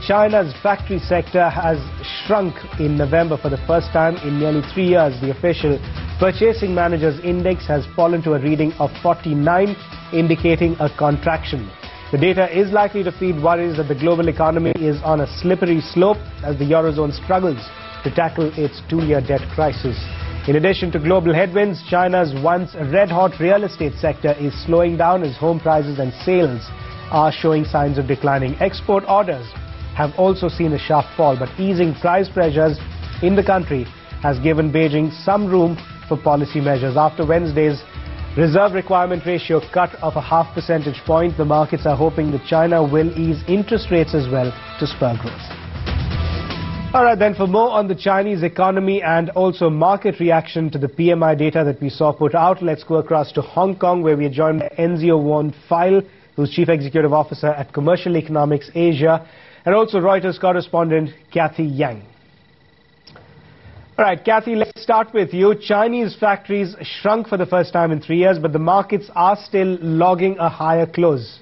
China's factory sector has shrunk in November for the first time in nearly 3 years. The official Purchasing Managers Index has fallen to a reading of 49, indicating a contraction. The data is likely to feed worries that the global economy is on a slippery slope as the Eurozone struggles to tackle its 2-year debt crisis. In addition to global headwinds, China's once red-hot real estate sector is slowing down as home prices and sales are showing signs of declining. Export orders have also seen a sharp fall, but easing price pressures in the country has given Beijing some room for policy measures. After Wednesday's reserve requirement ratio cut of a half percentage point, the markets are hoping that China will ease interest rates as well to spur growth. All right, then, for more on the Chinese economy and also market reaction to the PMI data that we saw put out, let's go across to Hong Kong, where we are joined by Enzio Won File, who's Chief Executive Officer at Commercial Economics Asia, and also Reuters correspondent Kathy Yang. All right, Kathy, let's start with you. Chinese factories shrunk for the first time in 3 years, but the markets are still logging a higher close.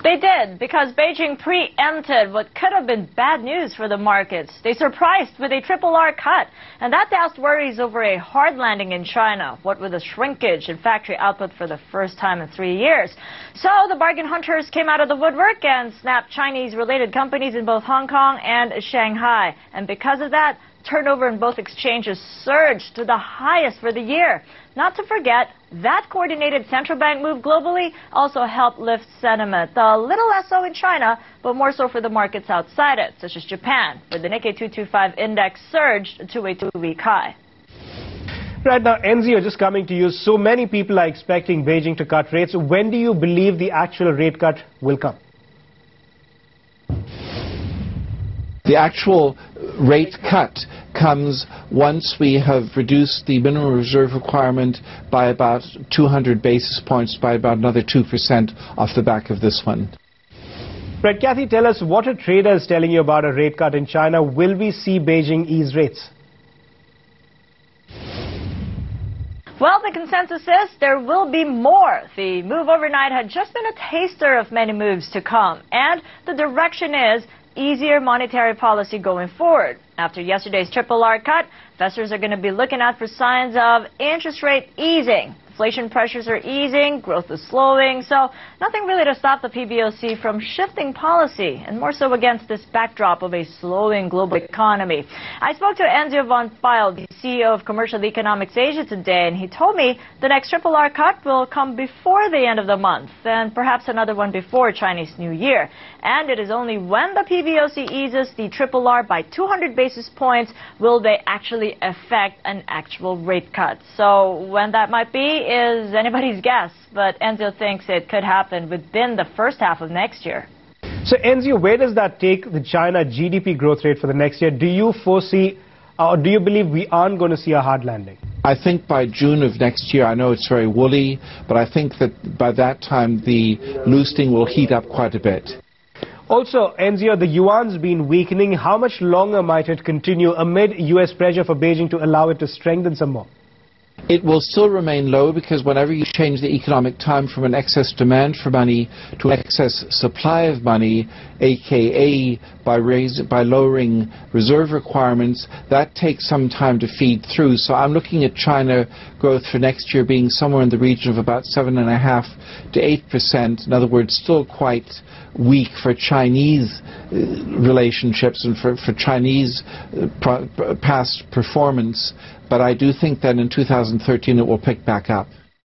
They did, because Beijing preempted what could have been bad news for the markets. They surprised with a RRR cut, and that doused worries over a hard landing in China, what with a shrinkage in factory output for the first time in 3 years. So the bargain hunters came out of the woodwork and snapped Chinese-related companies in both Hong Kong and Shanghai. And because of that, turnover in both exchanges surged to the highest for the year. Not to forget, that coordinated central bank move globally also helped lift sentiment. A little less so in China, but more so for the markets outside it, such as Japan, where the Nikkei 225 index surged to a 2-week high. Right now, Enzio, just coming to you, so many people are expecting Beijing to cut rates. When do you believe the actual rate cut will come? The actual rate cut comes once we have reduced the minimum reserve requirement by about 200 basis points, by about another 2% off the back of this one. Right, Kathy, tell us what a trader is telling you about a rate cut in China. Will we see Beijing ease rates? Well, the consensus is there will be more. The move overnight had just been a taster of many moves to come, and the direction is easier monetary policy going forward. After yesterday's RRR cut, investors are going to be looking out for signs of interest rate easing. Inflation pressures are easing, growth is slowing, so nothing really to stop the PBOC from shifting policy, and more so against this backdrop of a slowing global economy. I spoke to Enzio Won File, the CEO of Commercial Economics Asia today, and he told me the next RRR cut will come before the end of the month, and perhaps another one before Chinese New Year. And it is only when the PBOC eases the RRR by 200 basis points will they actually affect an actual rate cut. So when that might be is anybody's guess, but Enzio thinks it could happen within the first half of next year. So Enzio, where does that take the China GDP growth rate for the next year? Do you foresee, or do you believe we aren't going to see a hard landing? I think by June of next year, I know it's very woolly, but I think that by that time the loosening will heat up quite a bit. Also, Enzio, the yuan's been weakening. How much longer might it continue amid U.S. pressure for Beijing to allow it to strengthen some more? It will still remain low because whenever you change the economic time from an excess demand for money to an excess supply of money, aka by lowering reserve requirements, that takes some time to feed through. So I'm looking at China growth for next year being somewhere in the region of about 7.5% to 8%. In other words, still quite weak for Chinese relationships and for Chinese past performance. But I do think that in 2013 it will pick back up.